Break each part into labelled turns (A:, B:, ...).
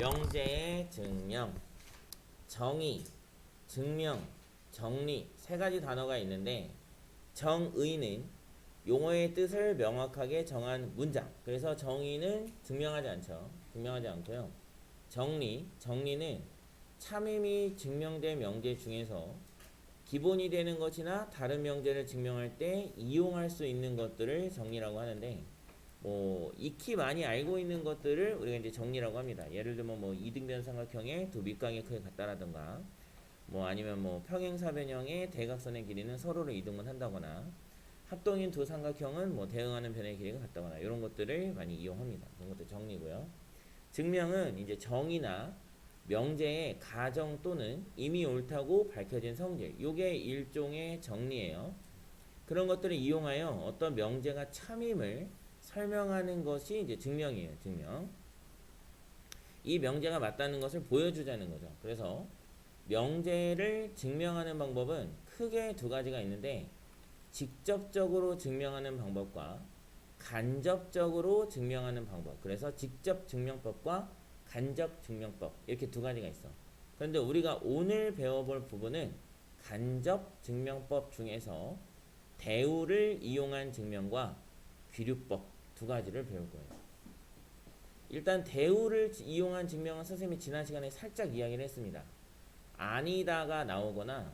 A: 명제의 증명, 정의, 증명, 정리 세 가지 단어가 있는데 정의는 용어의 뜻을 명확하게 정한 문장. 그래서 정의는 증명하지 않죠. 증명하지 않고요. 정리는 참임이 증명된 명제 중에서 기본이 되는 것이나 다른 명제를 증명할 때 이용할 수 있는 것들을 정리라고 하는데 뭐 익히 많이 알고 있는 것들을 우리가 이제 정리라고 합니다. 예를 들면 뭐 이등변 삼각형의 두 밑각의 크기가 같다라든가 뭐 아니면 뭐 평행사변형의 대각선의 길이는 서로를 이등분 한다거나 합동인 두 삼각형은 뭐 대응하는 변의 길이가 같다거나 이런 것들을 많이 이용합니다. 그런 것도 정리고요. 증명은 이제 정의나 명제의 가정 또는 이미 옳다고 밝혀진 성질, 요게 일종의 정리예요. 그런 것들을 이용하여 어떤 명제가 참임을 설명하는 것이 이제 증명이에요. 증명. 이 명제가 맞다는 것을 보여주자는 거죠. 그래서 명제를 증명하는 방법은 크게 두 가지가 있는데 직접적으로 증명하는 방법과 간접적으로 증명하는 방법. 그래서 직접 증명법과 간접 증명법 이렇게 두 가지가 있어. 그런데 우리가 오늘 배워볼 부분은 간접 증명법 중에서 대우를 이용한 증명과 귀류법 두 가지를 배울 거예요. 일단 대우를 이용한 증명은 선생님이 지난 시간에 살짝 이야기를 했습니다. 아니다가 나오거나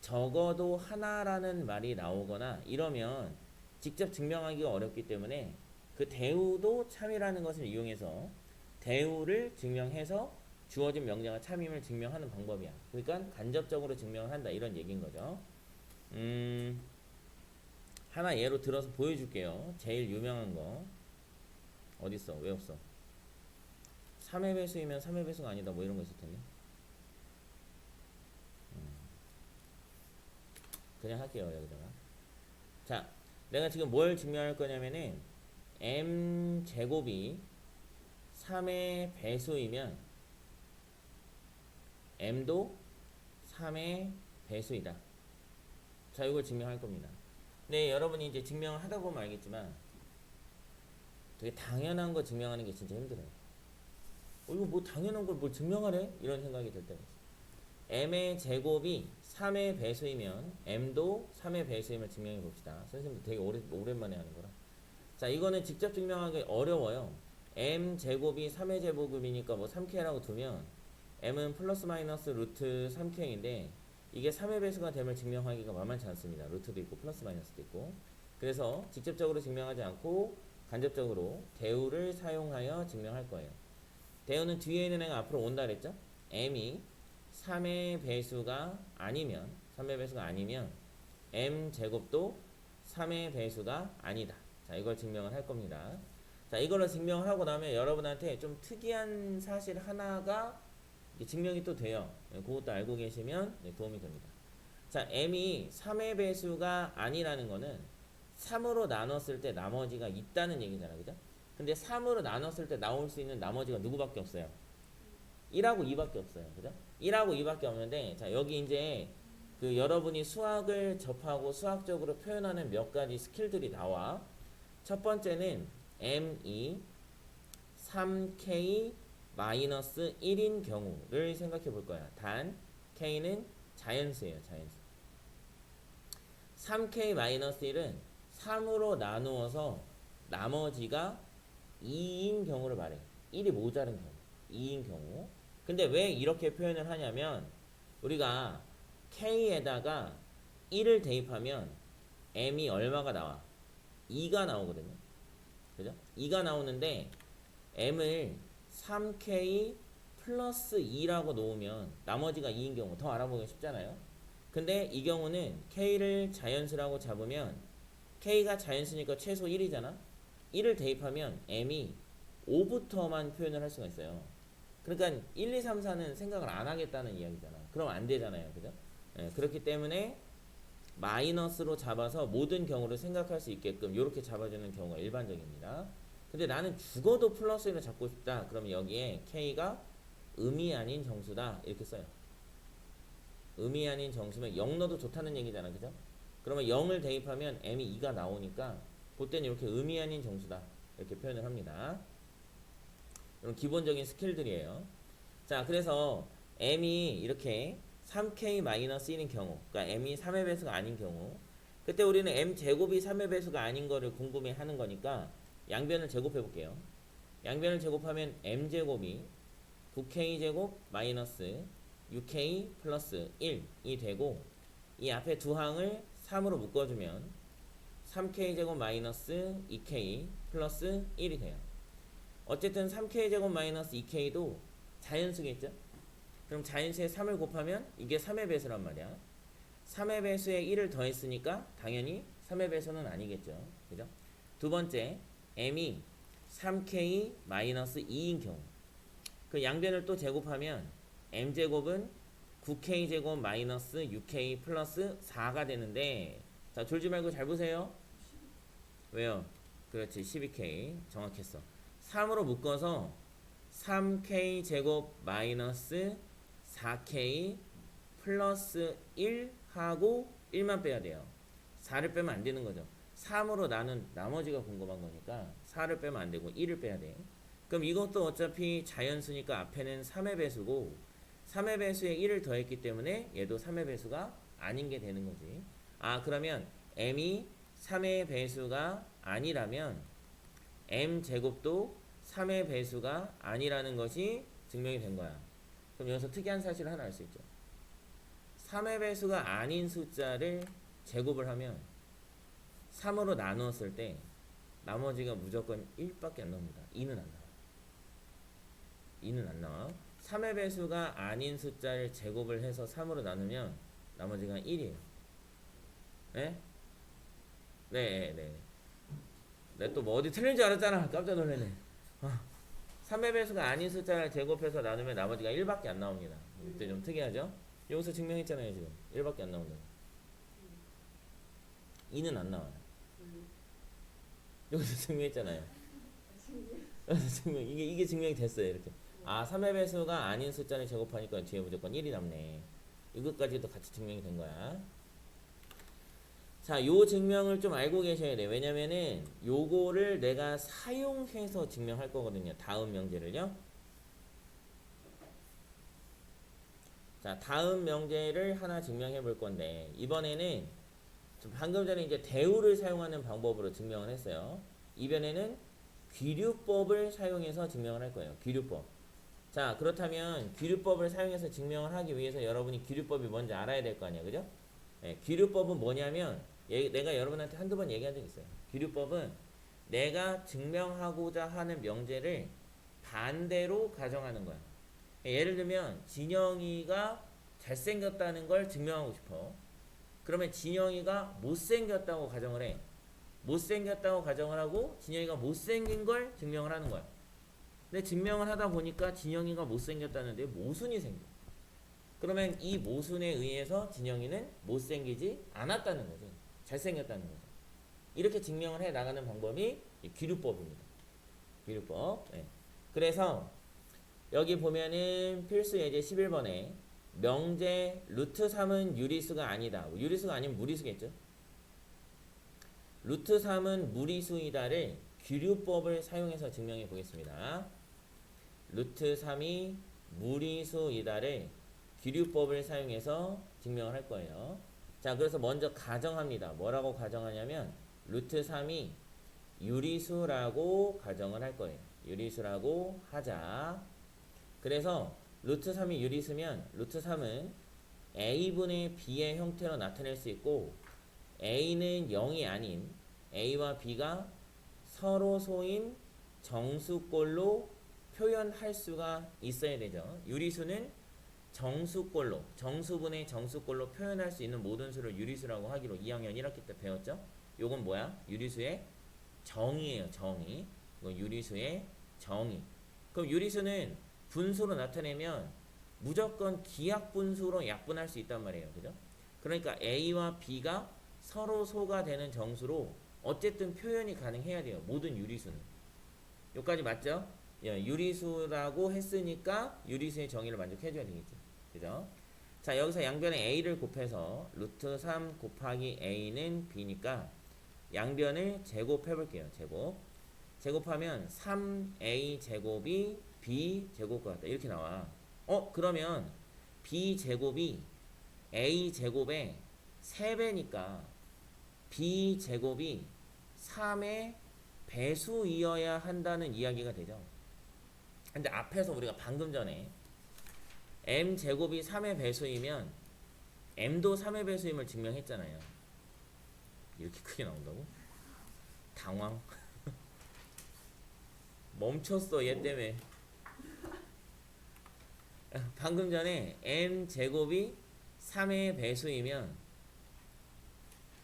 A: 적어도 하나라는 말이 나오거나 이러면 직접 증명하기가 어렵기 때문에 그 대우도 참이라는 것을 이용해서 대우를 증명해서 주어진 명제가 참임을 증명하는 방법이야. 그러니까 간접적으로 증명을 한다 이런 얘기인 거죠. 하나 예로 들어서 보여줄게요. 제일 유명한 거 어딨어? 왜 없어? 3의 배수이면 3의 배수가 아니다 뭐 이런 거 있을 텐데. 그냥 할게요 여기다가. 자, 내가 지금 뭘 증명할 거냐면은 m 제곱이 3의 배수이면 m도 3의 배수이다. 자, 이걸 증명할 겁니다. 네, 여러분이 이제 증명을 하다 보면 알겠지만 되게 당연한 거 증명하는 게 진짜 힘들어요. 이거 뭐 당연한 걸 뭘 증명하래? 이런 생각이 들 때가 있어요. m의 제곱이 3의 배수이면 m도 3의 배수임을 증명해 봅시다. 선생님도 되게 오랜만에 하는 거라. 자, 이거는 직접 증명하기 어려워요. m 제곱이 3의 제곱이니까 뭐 3k라고 두면 m은 플러스 마이너스 루트 3k인데 이게 3의 배수가 됨을 증명하기가 만만치 않습니다. 루트도 있고 플러스 마이너스도 있고. 그래서 직접적으로 증명하지 않고 간접적으로 대우를 사용하여 증명할 거예요. 대우는 뒤에 있는 애가 앞으로 온다 그랬죠? m이 3의 배수가 아니면 3의 배수가 아니면 m 제곱도 3의 배수가 아니다. 자, 이걸 증명을 할 겁니다. 자, 이걸로 증명을 하고 나면 여러분한테 좀 특이한 사실 하나가 증명이 또 돼요. 그것도 알고 계시면 도움이 됩니다. 자, m이 3의 배수가 아니라는 거는 3으로 나눴을 때 나머지가 있다는 얘기잖아. 그죠? 근데 3으로 나눴을 때 나올 수 있는 나머지가 누구밖에 없어요? 1하고 2밖에 없어요. 그죠? 1하고 2밖에 없는데, 자, 여기 이제 그 여러분이 수학을 접하고 수학적으로 표현하는 몇 가지 스킬들이 나와. 첫 번째는 m이 3k 마이너스 1인 경우를 생각해 볼 거야. 단 k는 자연수예요. 자연수. 3k 마이너스 1은 3으로 나누어서 나머지가 2인 경우를 말해. 1이 모자른 경우. 2인 경우. 근데 왜 이렇게 표현을 하냐면 우리가 k에다가 1을 대입하면 m이 얼마가 나와? 2가 나오거든요. 그죠? 2가 나오는데 m을 3k 플러스 2라고 놓으면 나머지가 2인 경우 더 알아보기 쉽잖아요. 근데 이 경우는 k를 자연수라고 잡으면 k가 자연수니까 최소 1이잖아. 1을 대입하면 m이 5부터만 표현을 할 수가 있어요. 그러니까 1, 2, 3, 4는 생각을 안 하겠다는 이야기잖아. 그럼 안 되잖아요. 그죠? 예, 그렇기 때문에 마이너스로 잡아서 모든 경우를 생각할 수 있게끔 이렇게 잡아주는 경우가 일반적입니다. 근데 나는 죽어도 플러스 1을 잡고 싶다. 그러면 여기에 k가 음이 아닌 정수다. 이렇게 써요. 음이 아닌 정수면 0 넣어도 좋다는 얘기잖아. 그죠? 그러면 0을 대입하면 m이 2가 나오니까 볼 때는 이렇게 음이 아닌 정수다. 이렇게 표현을 합니다. 이런 기본적인 스킬들이에요. 자, 그래서 m이 이렇게 3k-1인 경우, 그러니까 m이 3의 배수가 아닌 경우, 그때 우리는 m 제곱이 3의 배수가 아닌 거를 궁금해 하는 거니까 양변을 제곱해 볼게요. 양변을 제곱하면 m 제곱이 9k 제곱 마이너스 6k 플러스 1이 되고, 이 앞에 두 항을 3으로 묶어주면 3k 제곱 마이너스 2k 플러스 1이 돼요. 어쨌든 3k 제곱 마이너스 2k도 자연수겠죠? 그럼 자연수에 3을 곱하면 이게 3의 배수란 말이야. 3의 배수에 1을 더했으니까 당연히 3의 배수는 아니겠죠. 그죠? 두 번째, m이 3k-2인 경우. 그 양변을 또 제곱하면 m제곱은 9k제곱 마이너스 6k 플러스 4가 되는데, 자, 졸지 말고 잘 보세요. 왜요? 그렇지, 12k. 정확했어. 3으로 묶어서 3k 제곱 마이너스 4k 플러스 1 하고 1만 빼야 돼요. 4를 빼면 안 되는 거죠. 3으로 나눈 나머지가 궁금한 거니까 4를 빼면 안 되고 1을 빼야 돼. 그럼 이것도 어차피 자연수니까 앞에는 3의 배수고 3의 배수에 1을 더했기 때문에 얘도 3의 배수가 아닌 게 되는 거지. 아, 그러면 m이 3의 배수가 아니라면 m 제곱도 3의 배수가 아니라는 것이 증명이 된 거야. 그럼 여기서 특이한 사실을 하나 알 수 있죠. 3의 배수가 아닌 숫자를 제곱을 하면 3으로 나누었을 때 나머지가 무조건 1밖에 안 나옵니다. 2는 안 나와. 2는 안 나와. 3의 배수가 아닌 숫자를 제곱을 해서 3으로 나누면 나머지가 1이에요. 네? 네. 내가 또 뭐 어디 틀린 줄 알았잖아. 깜짝 놀라네. 3의 배수가 아닌 숫자를 제곱해서 나누면 나머지가 1밖에 안 나옵니다. 이때 좀 특이하죠? 여기서 증명했잖아요. 지금 1밖에 안 나온다고. 2는 안 나와요. 여기서 증명했잖아요. 이게 증명이 됐어요. 이렇게. 아, 3의 배수가 아닌 숫자를 제곱하니까 뒤에 무조건 1이 남네. 이것까지도 같이 증명이 된 거야. 자, 요 증명을 좀 알고 계셔야 돼. 왜냐면은 요거를 내가 사용해서 증명할 거거든요. 다음 명제를요. 자, 다음 명제를 하나 증명해 볼 건데, 이번에는 방금 전에 이제 대우를 사용하는 방법으로 증명을 했어요. 이번에는 귀류법을 사용해서 증명을 할 거예요. 귀류법. 자, 그렇다면 귀류법을 사용해서 증명을 하기 위해서 여러분이 귀류법이 뭔지 알아야 될 거 아니야. 그죠? 네, 귀류법은 뭐냐면 내가 여러분한테 한두 번 얘기한 적 있어요. 귀류법은 내가 증명하고자 하는 명제를 반대로 가정하는 거야. 예를 들면 진영이가 잘생겼다는 걸 증명하고 싶어. 그러면 진영이가 못생겼다고 가정을 해. 못생겼다고 가정을 하고 진영이가 못생긴 걸 증명을 하는 거야. 근데 증명을 하다 보니까 진영이가 못생겼다는데 모순이 생겨. 그러면 이 모순에 의해서 진영이는 못생기지 않았다는 거지. 잘생겼다는 거죠. 이렇게 증명을 해 나가는 방법이 귀류법입니다. 귀류법. 네. 그래서 여기 보면은 필수 예제 11번에 명제 루트 3은 유리수가 아니다. 유리수가 아니면 무리수겠죠. 루트 3은 무리수이다를 귀류법을 사용해서 증명해 보겠습니다. 루트 3이 무리수이다를 귀류법을 사용해서 증명을 할 거예요. 자, 그래서 먼저 가정합니다. 뭐라고 가정하냐면 루트 3이 유리수라고 가정을 할 거예요. 유리수라고 하자. 그래서 루트 3이 유리수면 루트 3은 a분의 b의 형태로 나타낼 수 있고, a는 0이 아닌 a와 b가 서로 소인 정수꼴로 표현할 수가 있어야 되죠. 유리수는 정수꼴로, 정수분의 정수꼴로 표현할 수 있는 모든 수를 유리수라고 하기로 2학년 1학기 때 배웠죠. 요건 뭐야? 유리수의 정의예요. 정의. 이거 유리수의 정의. 그럼 유리수는 분수로 나타내면 무조건 기하분수로 약분할 수 있단 말이에요. 그죠? 그러니까 a와 b가 서로 소가 되는 정수로 어쨌든 표현이 가능해야 돼요. 모든 유리수는. 여기까지 맞죠? 예, 유리수라고 했으니까 유리수의 정의를 만족해줘야 되겠죠. 그죠? 자, 여기서 양변에 a를 곱해서 루트 3 곱하기 a는 b니까 양변을 제곱해 볼게요. 제곱하면 3a 제곱이 B 제곱과 같다. 이렇게 나와. 그러면 B 제곱이 A 제곱의 3배니까 B 제곱이 3의 배수이어야 한다는 이야기가 되죠. 근데 앞에서 우리가 방금 전에 M 제곱이 3의 배수이면 M도 3의 배수임을 증명했잖아요. 이렇게 크게 나온다고? 당황. 멈췄어 얘 때문에. 방금 전에 M 제곱이 3의 배수이면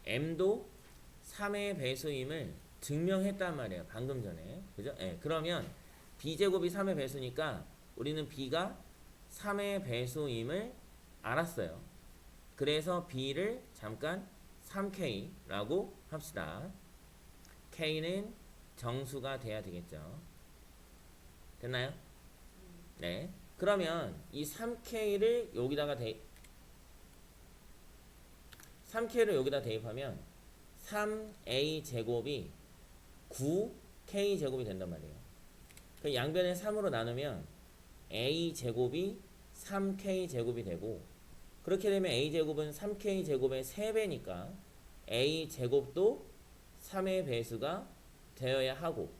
A: M도 3의 배수임을 증명했단 말이에요. 방금 전에. 그죠? 예. 그러면 B제곱이 3의 배수니까 우리는 B가 3의 배수임을 알았어요. 그래서 B를 잠깐 3K라고 합시다. K는 정수가 돼야 되겠죠. 됐나요? 네. 그러면 이 3K를 여기다가 3K를 여기다 대입하면 3A 제곱이 9K 제곱이 된단 말이에요. 그 양변을 3으로 나누면 A 제곱이 3K 제곱이 되고, 그렇게 되면 A 제곱은 3K 제곱의 3배니까 A 제곱도 3의 배수가 되어야 하고,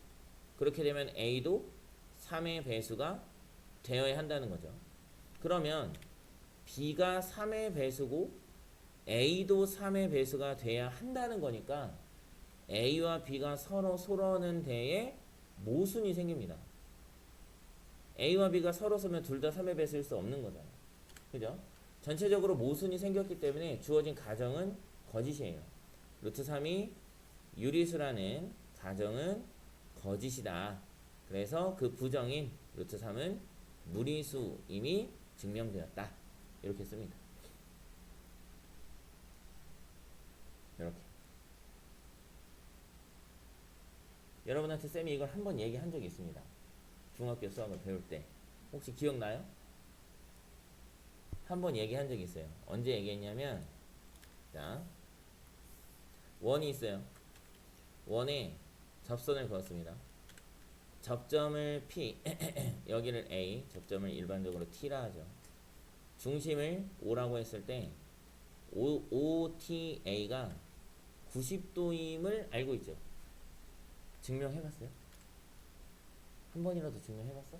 A: 그렇게 되면 A도 3의 배수가 되어야 한다는 거죠. 그러면 B가 3의 배수고 A도 3의 배수가 돼야 한다는 거니까 A와 B가 서로 쏘는 데에 모순이 생깁니다. A와 B가 서로 쏘면 둘 다 3의 배수일 수 없는 거잖아요. 그죠? 전체적으로 모순이 생겼기 때문에 주어진 가정은 거짓이에요. 루트 3이 유리수라는 가정은 거짓이다. 그래서 그 부정인 루트 3은 무리수임이 증명되었다. 이렇게 씁니다. 이렇게. 여러분한테 쌤이 이걸 한번 얘기한 적이 있습니다. 중학교 수학을 배울 때. 혹시 기억나요? 한번 얘기한 적이 있어요. 언제 얘기했냐면, 자, 원이 있어요. 원에 접선을 그었습니다. 접점을 P, 여기를 A, 접점을 일반적으로 T라 하죠. 중심을 O라고 했을 때 OTA가 90도임을 알고 있죠. 증명해봤어요? 한 번이라도 증명해봤어?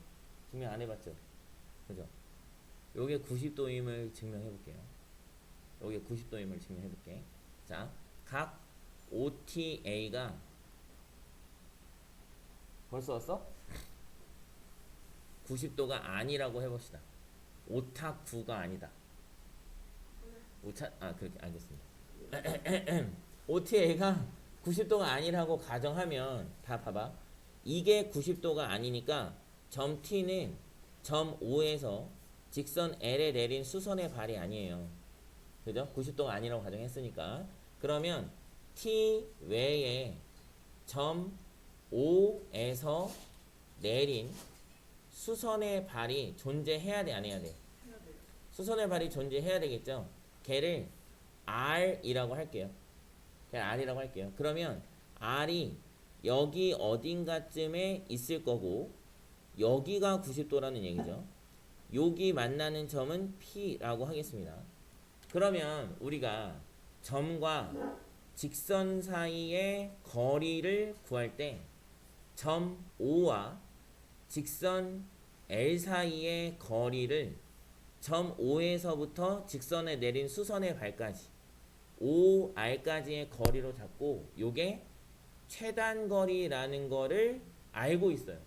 A: 증명 안 해봤죠? 그죠? 요게 90도임을 증명해볼게요. 요게 90도임을 증명해볼게. 자, 각 OTA가 벌써 왔어? 90도가 아니라고 해봅시다. 오타 9가 아니다. 그렇게 알겠습니다. OTA가 90도가 아니라고 가정하면 다 봐봐. 이게 90도가 아니니까 점 T는 점 O에서 직선 L에 내린 수선의 발이 아니에요. 그죠? 90도가 아니라고 가정했으니까. 그러면 T 외에 점 O에서 내린 수선의 발이 존재해야 돼, 안 해야 돼? 수선의 발이 존재해야 되겠죠? 걔를 R이라고 할게요. 그냥 R이라고 할게요. 그러면 R이 여기 어딘가쯤에 있을 거고, 여기가 90도라는 얘기죠. 여기 만나는 점은 P라고 하겠습니다. 그러면 우리가 점과 직선 사이의 거리를 구할 때 점 O와 직선 L 사이의 거리를 점 O에서부터 직선에 내린 수선의 발까지 OR까지의 거리로 잡고, 요게 최단거리라는 거를 알고 있어요.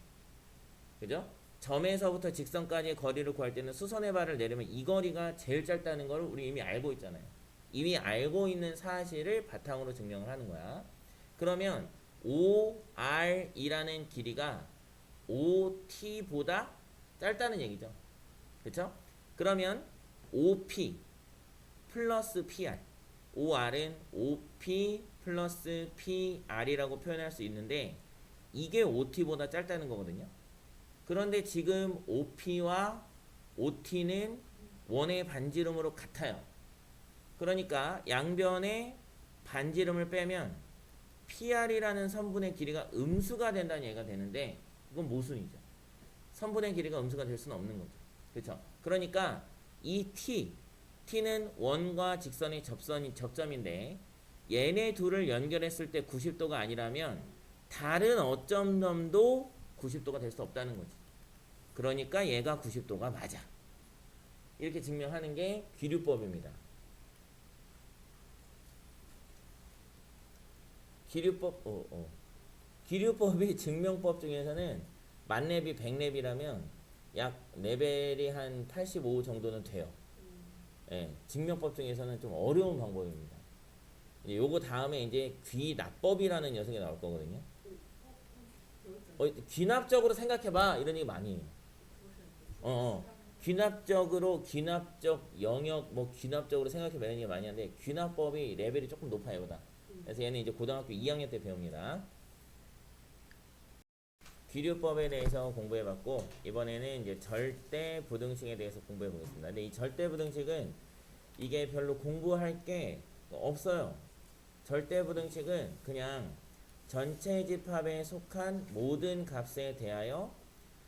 A: 그죠? 점에서부터 직선까지의 거리를 구할 때는 수선의 발을 내리면 이 거리가 제일 짧다는 걸 우리 이미 알고 있잖아요. 이미 알고 있는 사실을 바탕으로 증명을 하는 거야. 그러면 OR이라는 길이가 OT보다 짧다는 얘기죠. 그쵸? 그러면 OP 플러스 PR, OR은 OP 플러스 PR이라고 표현할 수 있는데, 이게 OT보다 짧다는 거거든요. 그런데 지금 OP와 OT는 원의 반지름으로 같아요. 그러니까 양변의 반지름을 빼면 PR이라는 선분의 길이가 음수가 된다는 얘기가 되는데, 이건 모순이죠. 선분의 길이가 음수가 될 수는 없는 거죠. 그렇죠? 그러니까 이 t는 원과 직선의 접점인데 얘네 둘을 연결했을 때 90도가 아니라면 다른 어점 점도 90도가 될 수 없다는 거지. 그러니까 얘가 90도가 맞아. 이렇게 증명하는 게 귀류법입니다. 귀류법이 증명법 중에서는 만렙이 100렙이라면 약 레벨이 한 85 정도는 돼요. 예, 증명법 중에서는 좀 어려운 방법입니다. 이제 요거 다음에 이제 귀납법이라는 녀석이 나올 거거든요. 귀납적으로 생각해봐 이런 얘기 많이 해요. 귀납적 영역 뭐 귀납적으로 생각해봐 이런 얘기 많이 하는데 귀납법이 레벨이 조금 높아요 보다. 그래서 얘는 이제 고등학교 2학년 때 배웁니다. 귀류법에 대해서 공부해봤고 이번에는 이제 절대 부등식에 대해서 공부해보겠습니다. 근데 이 절대 부등식은 이게 별로 공부할 게 없어요. 절대 부등식은 그냥 전체 집합에 속한 모든 값에 대하여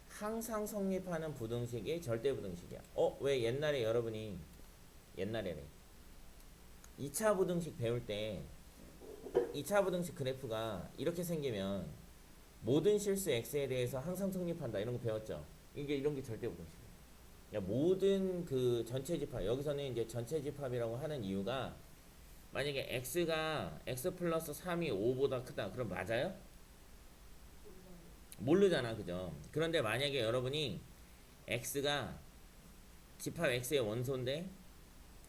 A: 항상 성립하는 부등식이 절대 부등식이야. 왜 옛날에 여러분이 옛날에네 2차 부등식 배울 때 2차 부등식 그래프가 이렇게 생기면 모든 실수 x에 대해서 항상 성립한다 이런 거 배웠죠. 이런 게 절대 부등식이에요. 모든 그 전체 집합 여기서는 이제 전체 집합이라고 하는 이유가 만약에 x가 x 플러스 3이 5보다 크다 그럼 맞아요? 모르잖아 그죠? 그런데 만약에 여러분이 x가 집합 x의 원소인데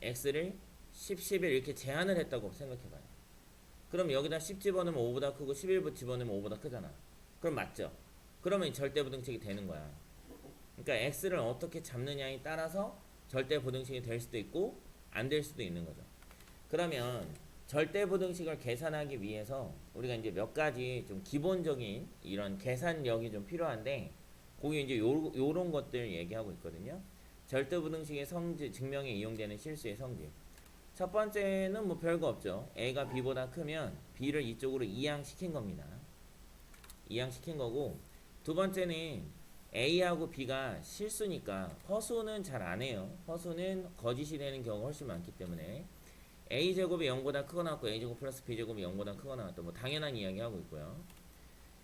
A: x를 10, 11 이렇게 제한을 했다고 생각해봐요. 그럼 여기다 10 집어넣으면 5보다 크고 11 집어넣으면 5보다 크잖아. 그럼 맞죠? 그러면 절대 부등식이 되는 거야. 그러니까 x를 어떻게 잡느냐에 따라서 절대 부등식이 될 수도 있고 안 될 수도 있는 거죠. 그러면 절대 부등식을 계산하기 위해서 우리가 이제 몇 가지 좀 기본적인 이런 계산력이 좀 필요한데 거기 이제 요런 것들 얘기하고 있거든요. 절대 부등식의 성질 증명에 이용되는 실수의 성질. 첫 번째는 뭐 별거 없죠. a가 b보다 크면 b를 이쪽으로 이항시킨 겁니다. 이항시킨 거고 두 번째는 a하고 b가 실수니까 허수는 잘 안 해요. 허수는 거짓이 되는 경우가 훨씬 많기 때문에 a제곱이 0보다 크거나 같고 a제곱 플러스 b제곱이 0보다 크거나 같다. 뭐 당연한 이야기 하고 있고요.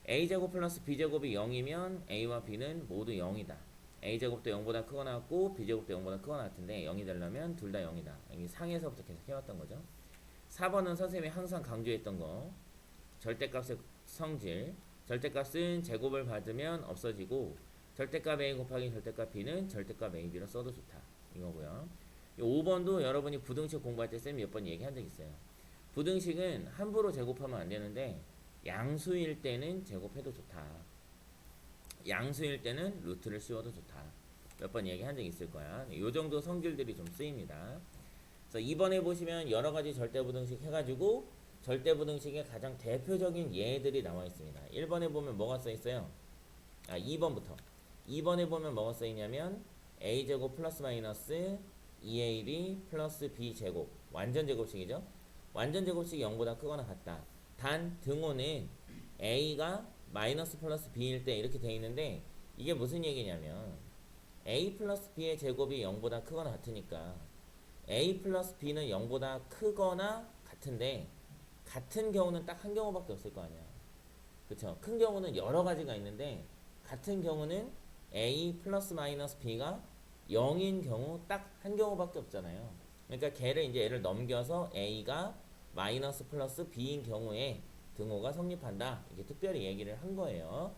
A: a제곱 플러스 b제곱이 0이면 a와 b는 모두 0이다. a제곱도 0보다 크거나 같고 b제곱도 0보다 크거나 같은데 0이 되려면 둘 다 0이다. 여기 상에서부터 계속 해왔던 거죠. 4번은 선생님이 항상 강조했던 거 절대값의 성질. 절대값은 제곱을 받으면 없어지고 절대값 a 곱하기 절대값 b는 절대값 a, b로 써도 좋다. 이거고요. 5번도 여러분이 부등식 공부할 때 쌤 몇 번 얘기한 적 있어요. 부등식은 함부로 제곱하면 안 되는데 양수일 때는 제곱해도 좋다. 양수일 때는 루트를 씌워도 좋다. 몇 번 얘기한 적 있을 거야. 이 정도 성질들이 좀 쓰입니다. 그래서 2번에 보시면 여러 가지 절대 부등식 해가지고 절대 부등식의 가장 대표적인 예들이 나와 있습니다. 1번에 보면 뭐가 써 있어요? 2번부터. 2번에 보면 뭐가 써 있냐면 a제곱 플러스 마이너스 2ab 플러스 b제곱 완전 제곱식이죠. 완전 제곱식이 0보다 크거나 같다. 단 등호는 a가 마이너스 플러스 b일 때 이렇게 돼 있는데 이게 무슨 얘기냐면 a 플러스 b의 제곱이 0보다 크거나 같으니까 a 플러스 b는 0보다 크거나 같은데 같은 경우는 딱 한 경우밖에 없을 거 아니야. 그쵸? 큰 경우는 여러 가지가 있는데 같은 경우는 a 플러스 마이너스 b가 0인 경우 딱 한 경우밖에 없잖아요. 그러니까 걔를 이제 얘를 넘겨서 a가 마이너스 플러스 b인 경우에 등호가 성립한다. 이렇게 특별히 얘기를 한 거예요.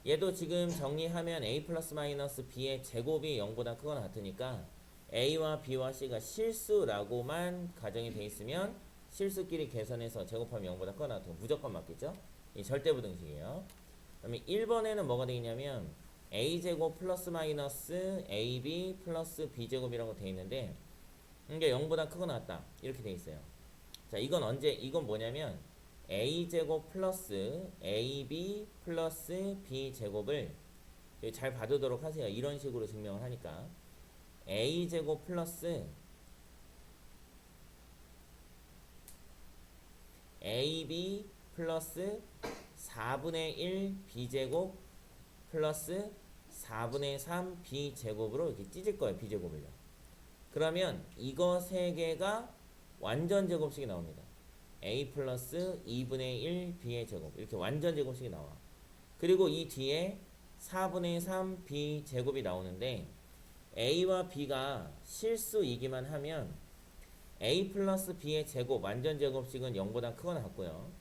A: 얘도 지금 정리하면 a 플러스 마이너스 b의 제곱이 0보다 크거나 같으니까 a와 b와 c가 실수라고만 가정이 돼 있으면 실수끼리 계산해서 제곱하면 0보다 크거나 같은 거 무조건 맞겠죠? 이 절대부등식이에요. 그 다음에 1번에는 뭐가 되겠냐면 a제곱 플러스 마이너스 ab 플러스 b제곱이라고 돼 있는데 이게 0보다 크거나 같다 이렇게 돼 있어요. 자, 이건 뭐냐면 a제곱 플러스 ab 플러스 b제곱을 잘 봐두도록 하세요. 이런 식으로 증명을 하니까 a제곱 플러스 ab 플러스 4분의 1 b제곱 플러스 4분의 3 b제곱으로 이렇게 찢을 거예요. b제곱을요. 그러면 이거 세 개가 완전 제곱식이 나옵니다. a 플러스 2분의 1 b의 제곱 이렇게 완전 제곱식이 나와. 그리고 이 뒤에 4분의 3 b제곱이 나오는데 a와 b가 실수이기만 하면 a 플러스 b의 제곱 완전 제곱식은 0보다 크거나 같고요.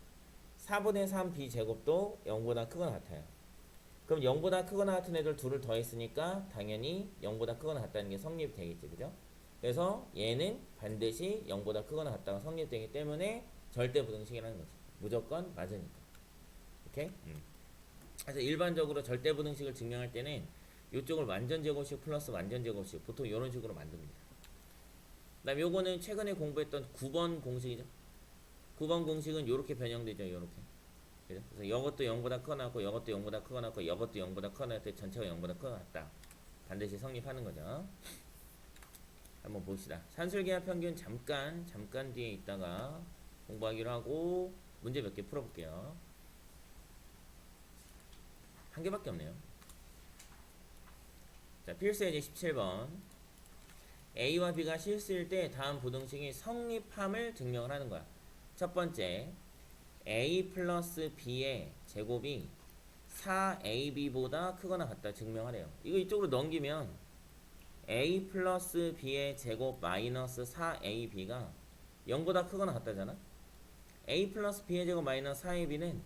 A: 4분의 3 b제곱도 0보다 크거나 같아요. 그럼 0보다 크거나 같은 애들 둘을 더했으니까 당연히 0보다 크거나 같다는 게 성립되겠지. 그죠? 그래서 얘는 반드시 0보다 크거나 같다가 성립되기 때문에 절대부등식이라는 거지. 무조건 맞으니까. 오케이? 그래서 일반적으로 절대부등식을 증명할 때는 이쪽을 완전제곱식 플러스 완전제곱식 보통 이런 식으로 만듭니다. 그 다음 요거는 최근에 공부했던 9번 공식이죠. 9번 공식은 이렇게 변형되죠. 이렇게. 그죠? 그래서 이것도 0보다 크거나 같고 이것도 0보다 크거나 같고 이것도 0보다 크거나 같을 때 전체가 0보다 크거나 같다. 반드시 성립하는 거죠. 한번 봅시다. 산술계합 평균 잠깐 뒤에 있다가 공부하기로 하고 문제 몇 개 풀어볼게요. 한 개밖에 없네요. 자, 필수예제 17번. A와 B가 실수일 때 다음 부등식이 성립함을 증명을 하는 거야. 첫 번째, A 플러스 B의 제곱이 4AB보다 크거나 같다 증명하래요. 이거 이쪽으로 넘기면 A 플러스 B의 제곱 마이너스 4AB가 0보다 크거나 같다잖아. A 플러스 B의 제곱 마이너스 4AB는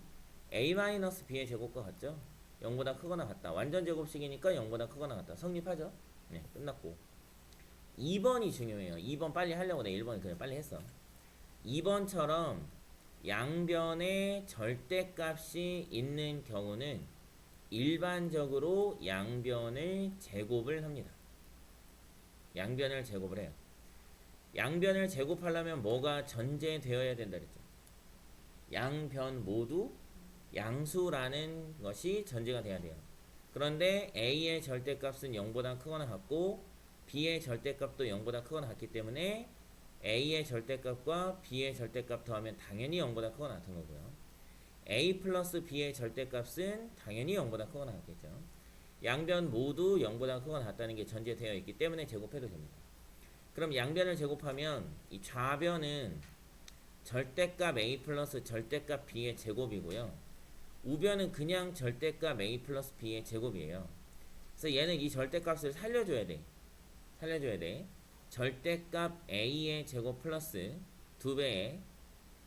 A: A 마이너스 B의 제곱과 같죠. 0보다 크거나 같다. 완전 제곱식이니까 0보다 크거나 같다. 성립하죠. 네, 끝났고 2번이 중요해요. 2번 빨리 하려고 내가 1번 그냥 빨리 했어. 2번처럼 양변에 절대값이 있는 경우는 일반적으로 양변을 제곱을 합니다. 양변을 제곱을 해요. 양변을 제곱하려면 뭐가 전제되어야 된다 그랬죠. 양변 모두 양수라는 것이 전제가 돼야 돼요. 그런데 A의 절대값은 0보다 크거나 같고 B의 절대값도 0보다 크거나 같기 때문에 A의 절대값과 B의 절대값 더하면 당연히 0보다 크거나 같은 거고요. A 플러스 B의 절대값은 당연히 0보다 크거나 같겠죠. 양변 모두 0보다 크거나 같다는 게 전제되어 있기 때문에 제곱해도 됩니다. 그럼 양변을 제곱하면 이 좌변은 절대값 A 플러스 절대값 B의 제곱이고요. 우변은 그냥 절대값 A 플러스 B의 제곱이에요. 그래서 얘는 이 절대값을 살려줘야 돼. 절대값 A의 제곱 플러스 2배의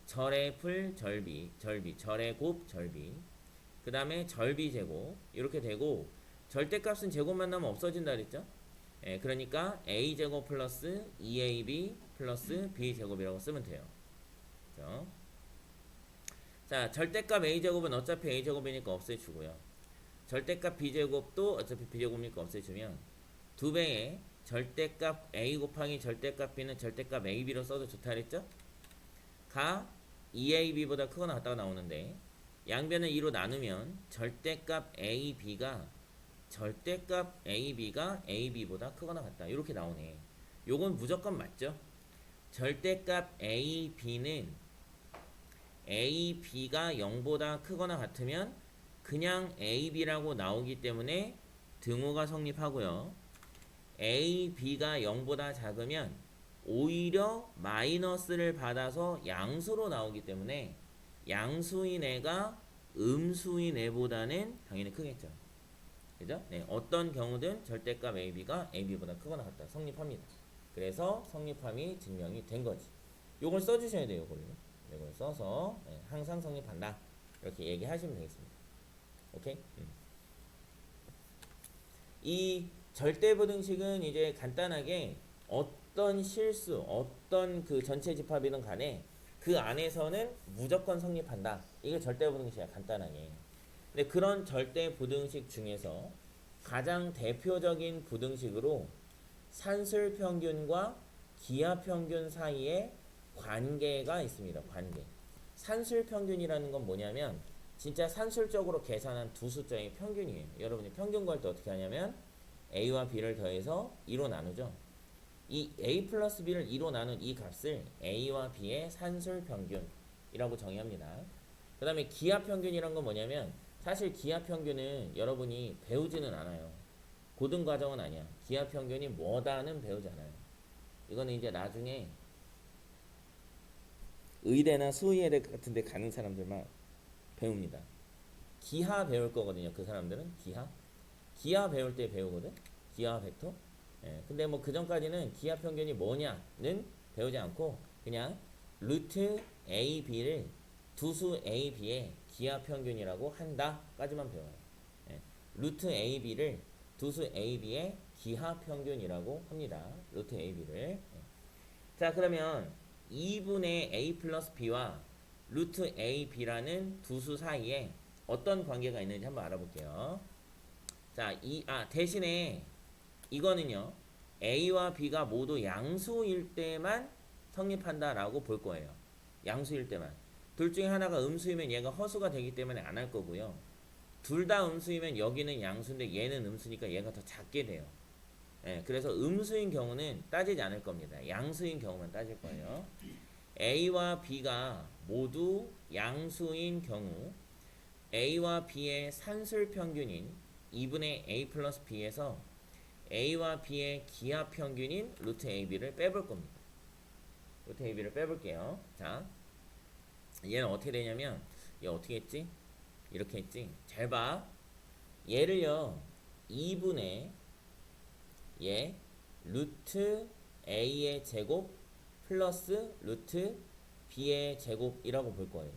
A: 절의 풀 절비, 절의 곱 절비, 그 다음에 절비 제곱 이렇게 되고 절대값은 제곱만 나면 없어진다 그랬죠? 예, 그러니까 A 제곱 플러스 2AB 플러스 B 제곱이라고 쓰면 돼요. 그렇죠? 자, 절대값 A제곱은 어차피 A제곱이니까 없애주고요. 절대값 B제곱도 어차피 B제곱이니까 없애주면 2배의 절대값 A 곱하기 절대값 B는 절대값 AB로 써도 좋다 그랬죠? 가 2AB보다 크거나 같다가 나오는데 양변을 2로 나누면 절대값 AB가 AB보다 크거나 같다. 이렇게 나오네. 요건 무조건 맞죠? 절대값 AB는 AB가 0보다 크거나 같으면 그냥 AB라고 나오기 때문에 등호가 성립하고요. AB가 0보다 작으면 오히려 마이너스를 받아서 양수로 나오기 때문에 양수인 애가 음수인 애보다는 당연히 크겠죠. 그죠? 네, 어떤 경우든 절대값 AB가 AB보다 크거나 같다. 성립합니다. 그래서 성립함이 증명이 된 거지. 요걸 써주셔야 돼요. 요걸 써서 네, 항상 성립한다. 이렇게 얘기하시면 되겠습니다. 오케이? 이 절대부등식은 이제 간단하게 어떤 실수, 어떤 그 전체 집합이든 간에 그 안에서는 무조건 성립한다. 이게 절대부등식이야, 간단하게. 근데 그런 절대부등식 중에서 가장 대표적인 부등식으로 산술평균과 기하평균 사이에 관계가 있습니다. 관계. 산술평균이라는 건 뭐냐면 진짜 산술적으로 계산한 두 숫자의 평균이에요. 여러분이 평균 구할 때 어떻게 하냐면 A와 B를 더해서 2로 나누죠. 이 A 플러스 B를 2로 나눈 이 값을 A와 B의 산술평균이라고 정의합니다. 그 다음에 기하평균이란 건 뭐냐면 사실 기하평균은 여러분이 배우지는 않아요. 고등과정은 아니야. 기하평균이 뭐다는 배우지 않아요. 이거는 이제 나중에 의대나 수의대 같은 데 가는 사람들만 배웁니다. 기하 배울 거거든요. 그 사람들은 기하 배울 때 배우거든. 기하 벡터. 예, 근데 뭐 그 전까지는 기하 평균이 뭐냐는 배우지 않고 그냥 루트 A, B를 두수 A, B의 기하 평균이라고 한다까지만 배워요. 예, 루트 A, B를 두수 A, B의 기하 평균이라고 합니다. 루트 A, B를. 예. 자, 그러면 2분의 A 플러스 B와 루트 A, B라는 두수 사이에 어떤 관계가 있는지 한번 알아볼게요. 자, 대신에 이거는요, A와 B가 모두 양수일 때만 성립한다라고 볼 거예요. 양수일 때만. 둘 중에 하나가 음수이면 얘가 허수가 되기 때문에 안 할 거고요. 둘 다 음수이면 여기는 양수인데 얘는 음수니까 얘가 더 작게 돼요. 예, 그래서 음수인 경우는 따지지 않을 겁니다. 양수인 경우만 따질 거예요. A와 B가 모두 양수인 경우 A와 B의 산술 평균인 2분의 A 플러스 B에서 A와 B의 기하 평균인 루트 AB를 빼볼 겁니다. 루트 AB를 빼볼게요. 자, 얘는 어떻게 되냐면 얘 어떻게 했지? 이렇게 했지? 잘 봐. 얘를요 2분의 얘 루트 A의 제곱 플러스 루트 B의 제곱이라고 볼 거예요.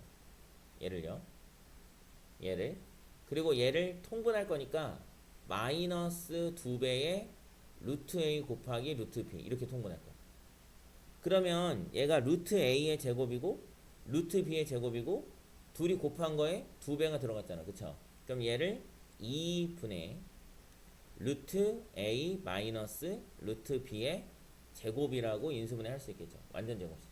A: 얘를 그리고 얘를 통분할 거니까 마이너스 2배의 루트 A 곱하기 루트 B 이렇게 통분할 거야. 그러면 얘가 루트 A의 제곱이고 루트 B의 제곱이고 둘이 곱한 거에 2배가 들어갔잖아. 그쵸? 그럼 얘를 2분의 루트 A 마이너스 루트 B의 제곱이라고 인수분해 할 수 있겠죠. 완전 제곱식.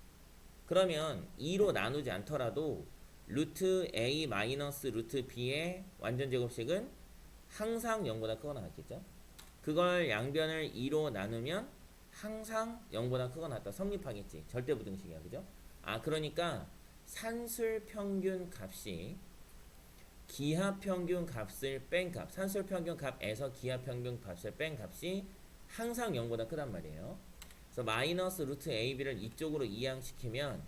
A: 그러면 2로 나누지 않더라도 루트 A 마이너스 루트 B의 완전 제곱식은 항상 0보다 크거나 같겠죠. 그걸 양변을 2로 나누면 항상 0보다 크거나 같다. 성립하겠지. 절대부등식이야. 그죠? 그러니까 산술 평균 값이 기하 평균 값을 뺀 값, 산술 평균 값에서 기하 평균 값을 뺀 값이 항상 0보다 크단 말이에요. 그래서 마이너스 루트 AB를 이쪽으로 이항시키면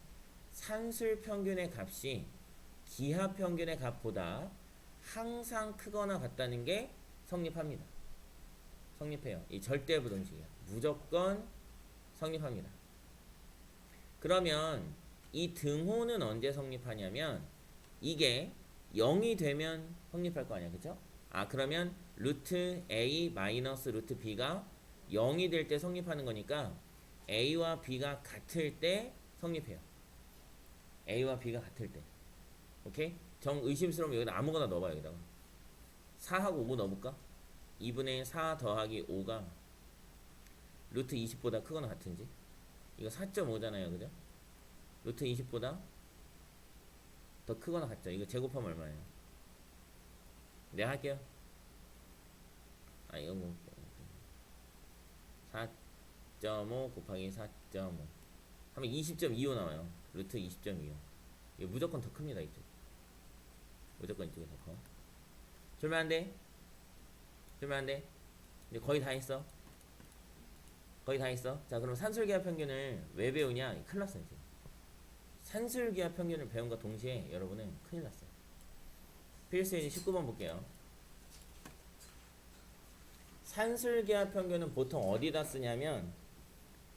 A: 산술 평균의 값이 기하 평균의 값보다 항상 크거나 같다는 게 성립합니다. 성립해요. 이 절대부등식이야. 무조건 성립합니다. 그러면 이 등호는 언제 성립하냐면 이게 0이 되면 성립할 거 아니야. 그쵸? 그러면 루트 A 마이너스 루트 B가 0이 될 때 성립하는 거니까 A와 B가 같을 때 성립해요. A와 B가 같을 때. 오케이? 정 의심스러우면 여기다 아무거나 넣어봐. 여기다가 4하고 5 넣어볼까? 2분의 4 더하기 5가 루트 20보다 크거나 같은지. 이거 4.5잖아요. 그죠? 루트 20보다 더 크거나 같죠. 이거 제곱하면 얼마예요? 내가 할게요. 이거 뭐 4.5 곱하기 4.5 하면 20.25 나와요. 루트 20.25. 이거 무조건 더 큽니다. 이쪽. 무조건 이쪽이 더 커. 줄면 안 돼? 줄면 안 돼? 이제 거의 다 했어. 거의 다 했어. 자, 그럼 산술기하 평균을 왜 배우냐? 큰일 났어, 이제. 산술기하 평균을 배움과 동시에 여러분은 큰일 났어요. 필수인 19번 볼게요. 산술기하 평균은 보통 어디다 쓰냐면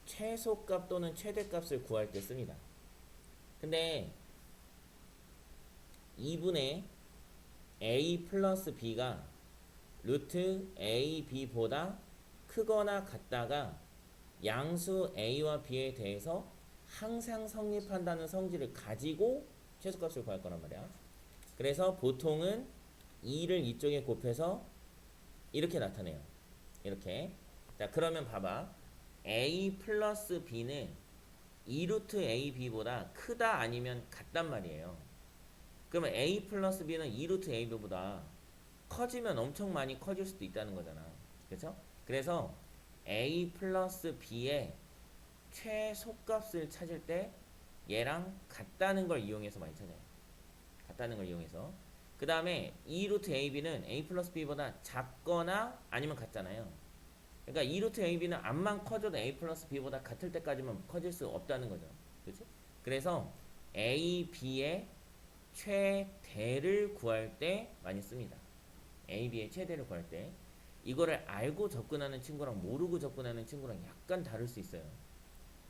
A: 최소값 또는 최대값을 구할 때 씁니다. 근데 2분의 A 플러스 B가 루트 A, B보다 크거나 같다가 양수 A와 B에 대해서 항상 성립한다는 성질을 가지고 최소값을 구할 거란 말이야. 그래서 보통은 2를 이쪽에 곱해서 이렇게 나타내요. 이렇게. 자, 그러면 봐봐. A 플러스 B는 2루트 A, B보다 크다 아니면 같단 말이에요. 그러면 A 플러스 B는 2루트 A, B보다 커지면 엄청 많이 커질 수도 있다는 거잖아. 그렇죠? 그래서 A 플러스 B의 최소값을 찾을 때 얘랑 같다는 걸 이용해서 많이 찾아요. 같다는 걸 이용해서. 그 다음에 E 루트 AB는 A 플러스 B보다 작거나 아니면 같잖아요. 그러니까 E 루트 AB는 앞만 커져도 A 플러스 B보다 같을 때까지만 커질 수 없다는 거죠. 그렇지? 그래서 A, B의 최대를 구할 때 많이 씁니다. A, B의 최대를 구할 때. 이거를 알고 접근하는 친구랑 모르고 접근하는 친구랑 약간 다를 수 있어요.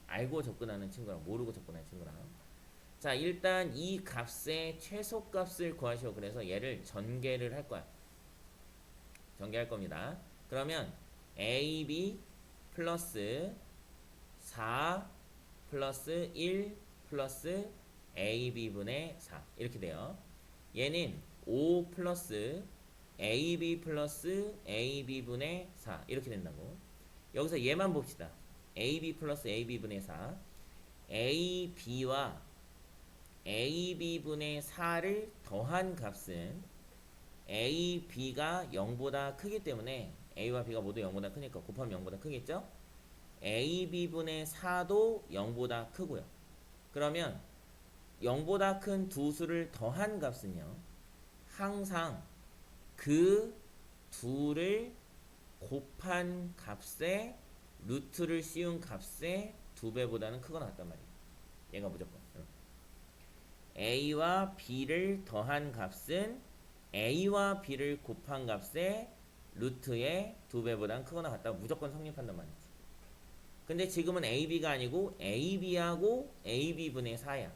A: 알고 접근하는 친구랑 모르고 접근하는 친구랑. 자, 일단 이 값의 최소값을 구하시오. 그래서 얘를 전개를 할 거야. 전개할 겁니다. 그러면 AB 플러스 4 플러스 1 플러스 AB분의 4 이렇게 돼요. 얘는 5 플러스 AB 플러스 AB분의 4 이렇게 된다고. 여기서 얘만 봅시다. AB 플러스 AB분의 4 AB와 AB분의 4를 더한 값은 AB가 0보다 크기 때문에 A와 B가 모두 0보다 크니까 곱하면 0보다 크겠죠? AB분의 4도 0보다 크고요. 그러면 0보다 큰 두 수를 더한 값은요. 항상 그 둘을 곱한 값에 루트를 씌운 값의 2배보다는 크거나 같단 말이에요. 얘가 무조건. A와 B를 더한 값은 A와 B를 곱한 값의 루트의 2배보다는 크거나 같다고 무조건 성립한단 말이지. 근데 지금은 AB가 아니고 AB하고 AB분의 4야.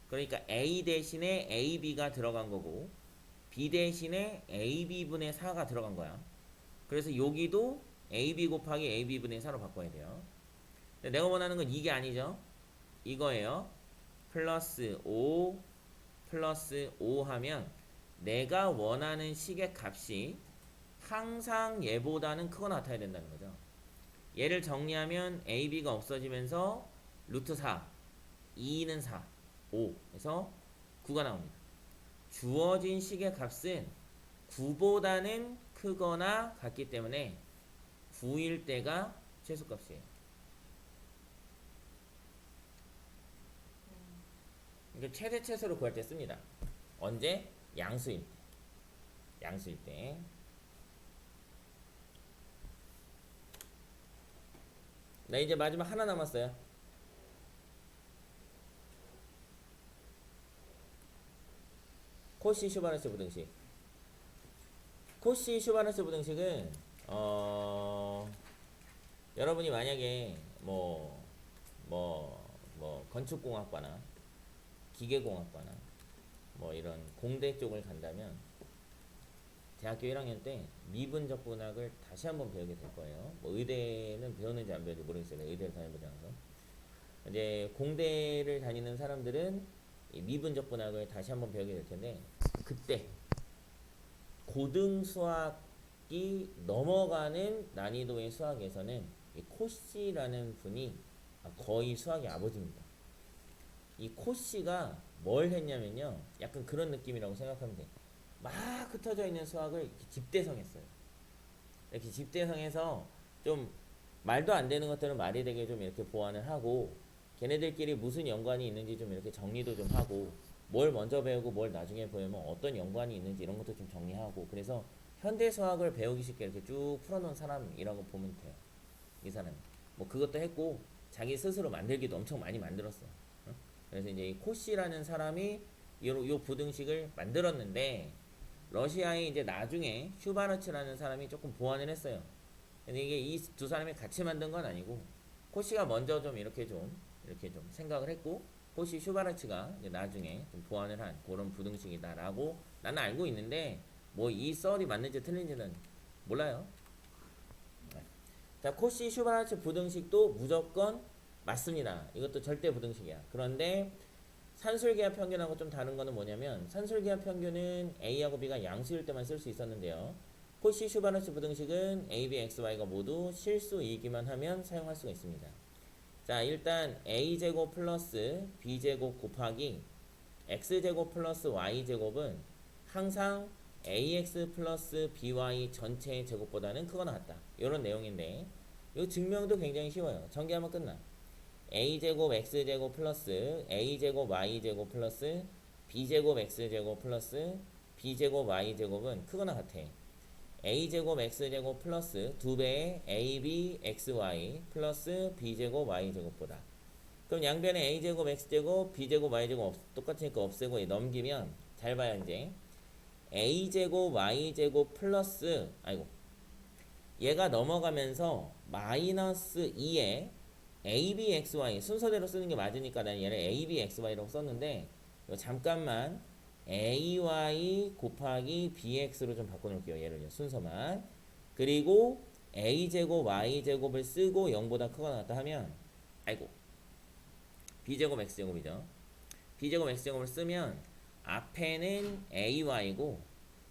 A: 그러니까 A 대신에 AB가 들어간 거고 B 대신에 AB분의 4가 들어간 거야. 그래서 여기도 AB 곱하기 AB분의 4로 바꿔야 돼요. 근데 내가 원하는 건 이게 아니죠. 이거예요. 플러스 5 플러스 5 하면 내가 원하는 식의 값이 항상 얘보다는 크거나 같아야 된다는 거죠. 얘를 정리하면 AB가 없어지면서 루트 4 2는 4 5 그래서 9가 나옵니다. 주어진 식의 값은 9보다는 크거나 같기 때문에 9일 때가 최소값이에요. 그러니까 최대 최소를 구할 때 씁니다. 언제? 양수일 때. 양수일 때. 나 이제 마지막 하나 남았어요. 코시 슈바르츠 부등식. 코시 슈바르츠 부등식은 여러분이 만약에 건축공학과나 기계공학과나 뭐 이런 공대 쪽을 간다면 대학교 1학년 때 미분적분학을 다시 한번 배우게 될 거예요. 뭐 의대는 배웠는지 안 배웠는지 모르겠어요. 의대를 다녀보지 않아서. 이제 공대를 다니는 사람들은 이 미분적분학을 다시 한번 배우게 될 텐데 그때 고등 수학이 넘어가는 난이도의 수학에서는 이 코시라는 분이 거의 수학의 아버지입니다. 이 코시가 뭘 했냐면요. 약간 그런 느낌이라고 생각하면 돼. 막 흩어져 있는 수학을 이렇게 집대성했어요. 이렇게 집대성해서 좀 말도 안 되는 것들은 말이 되게 좀 이렇게 보완을 하고 걔네들끼리 무슨 연관이 있는지 좀 이렇게 정리도 좀 하고 뭘 먼저 배우고 뭘 나중에 배우면 어떤 연관이 있는지 이런 것도 좀 정리하고 그래서 현대 수학을 배우기 쉽게 이렇게 쭉 풀어놓은 사람이라고 보면 돼요. 이 사람이. 뭐 그것도 했고 자기 스스로 만들기도 엄청 많이 만들었어. 그래서 이제 이 코시라는 사람이 요 부등식을 만들었는데 러시아에 이제 나중에 슈바르츠라는 사람이 조금 보완을 했어요. 근데 이게 이 두 사람이 같이 만든 건 아니고 코시가 먼저 좀 이렇게 좀 생각을 했고 코시 슈바르츠가 이제 나중에 좀 보완을 한 그런 부등식이다라고 나는 알고 있는데 뭐 이 썰이 맞는지 틀린지는 몰라요. 자, 코시 슈바르츠 부등식도 무조건 맞습니다. 이것도 절대 부등식이야. 그런데 산술기하 평균하고 좀 다른 거는 뭐냐면 산술기하 평균은 A하고 B가 양수일 때만 쓸 수 있었는데요. 코시 슈바르츠 부등식은 A, B, X, Y가 모두 실수이기만 하면 사용할 수가 있습니다. 자, 일단 A제곱 플러스 B제곱 곱하기 X제곱 플러스 Y제곱은 항상 AX 플러스 BY 전체의 제곱보다는 크거나 같다. 이런 내용인데 이 증명도 굉장히 쉬워요. 전개하면 끝나. A제곱 X제곱 플러스 A제곱 Y제곱 플러스 b제곱 x제곱 플러스 b제곱 y제곱은 크거나 같아. a제곱 x제곱 플러스 2배의 ab xy 플러스 b제곱 y제곱보다. 그럼 양변에 a제곱 x제곱 b제곱 y제곱 똑같으니까 없애고 넘기면 잘 봐요. 이제 a제곱 y제곱 플러스 얘가 넘어가면서 마이너스 2에 abxy 순서대로 쓰는 게 맞으니까 난 얘를 abxy라고 썼는데 이거 잠깐만 ay 곱하기 bx로 좀 바꿔놓을게요. 얘를요. 순서만. 그리고 a제곱 y제곱을 쓰고 0보다 크거나 같다 하면 b제곱 x제곱이죠. b제곱 x제곱을 쓰면 앞에는 ay고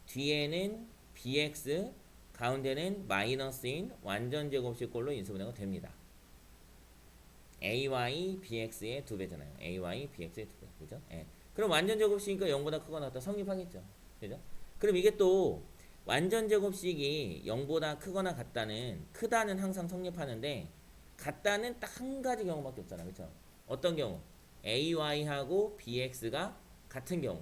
A: 뒤에는 bx 가운데는 마이너스인 완전 제곱식꼴로 인수분해가 됩니다. ay bx의 2배잖아요. ay bx의 2배. 그죠? 예. 그럼 완전 제곱식이니까 0보다 크거나 같다 성립하겠죠. 그죠? 그럼 이게 또 완전 제곱식이 0보다 크거나 같다는 크다는 항상 성립하는데 같다는 딱 한 가지 경우밖에 없잖아. 그렇죠? 어떤 경우? ay하고 bx가 같은 경우.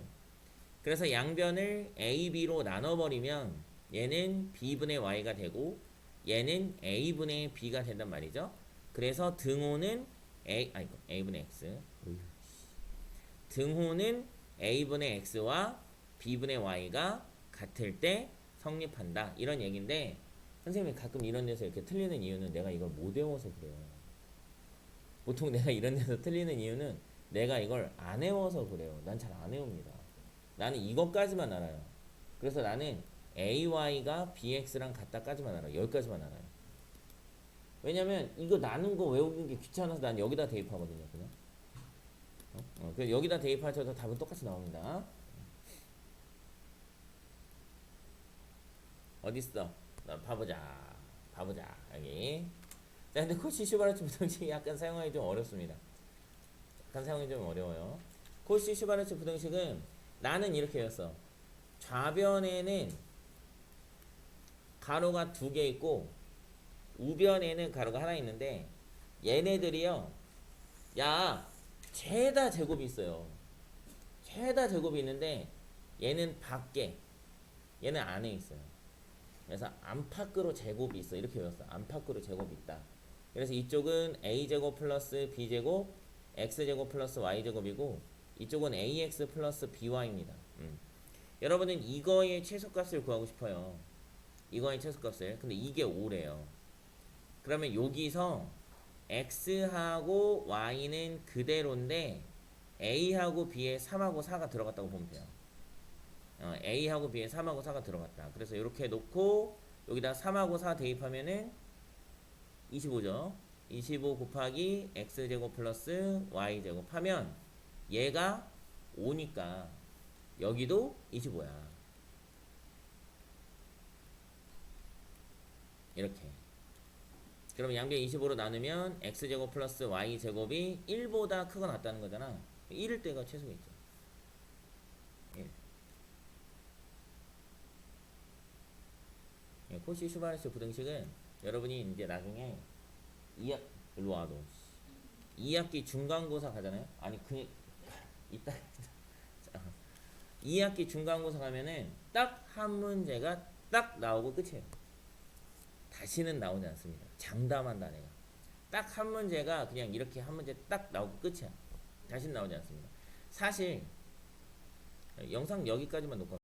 A: 그래서 양변을 a, b로 나눠버리면 얘는 b분의 y가 되고 얘는 a분의 b가 된단 말이죠. 그래서 등호는 a분의 x. 등호는 a분의 x와 b분의 y가 같을 때 성립한다. 이런 얘기인데 선생님이 가끔 이런 데서 이렇게 틀리는 이유는 내가 이걸 못 외워서 그래요. 보통 내가 이런 데서 틀리는 이유는 내가 이걸 안 외워서 그래요. 난 잘 안 외웁니다. 나는 이것까지만 알아요. 그래서 나는 ay가 bx랑 같다까지만 알아요. 여기까지만 알아요. 왜냐면 이거 나눈 거 외우는 게 귀찮아서 난 여기다 대입하거든요. 그냥. 그래서 여기다 대입하셔도 답은 똑같이 나옵니다. 어딨어? 봐보자. 여기. 자, 근데 코시 슈바르츠 부등식이 약간 사용하기 좀 어렵습니다. 약간 사용이 좀 어려워요. 코시 슈바르츠 부등식은 나는 이렇게 했어. 좌변에는 가로가 2개 있고 우변에는 가로가 하나 있는데 얘네들이요. 최다 제곱이 있어요. 최다 제곱이 있는데 얘는 밖에 얘는 안에 있어요. 그래서 안팎으로 제곱이 있어. 이렇게 외웠어. 안팎으로 제곱이 있다. 그래서 이쪽은 a제곱 플러스 b제곱 x제곱 플러스 y제곱이고 이쪽은 ax 플러스 by입니다. 여러분은 이거의 최소값을 구하고 싶어요. 이거의 최소값을. 근데 이게 5래요. 그러면 여기서 x하고 y는 그대로인데 a하고 b에 3하고 4가 들어갔다고 보면 돼요. a하고 b에 3하고 4가 들어갔다. 그래서 이렇게 놓고 여기다 3하고 4 대입하면은 25죠. 25 곱하기 x제곱 플러스 y제곱 하면 얘가 5니까 여기도 25야. 이렇게. 그럼 양변 25로 나누면 x제곱 플러스 y제곱이 1보다 크거나 같다는 거잖아. 1일 때가 최소겠죠. 1. 코시 슈바르츠 부등식은 여러분이 이제 나중에 일로 와도 2학기 중간고사 가잖아요. 이따 2학기 중간고사 가면은 딱 한 문제가 딱 나오고 끝이에요. 다시는 나오지 않습니다. 장담한다 내가. 딱 한 문제가 그냥 이렇게 한 문제 딱 나오고 끝이야. 다시는 나오지 않습니다. 사실 영상 여기까지만 놓고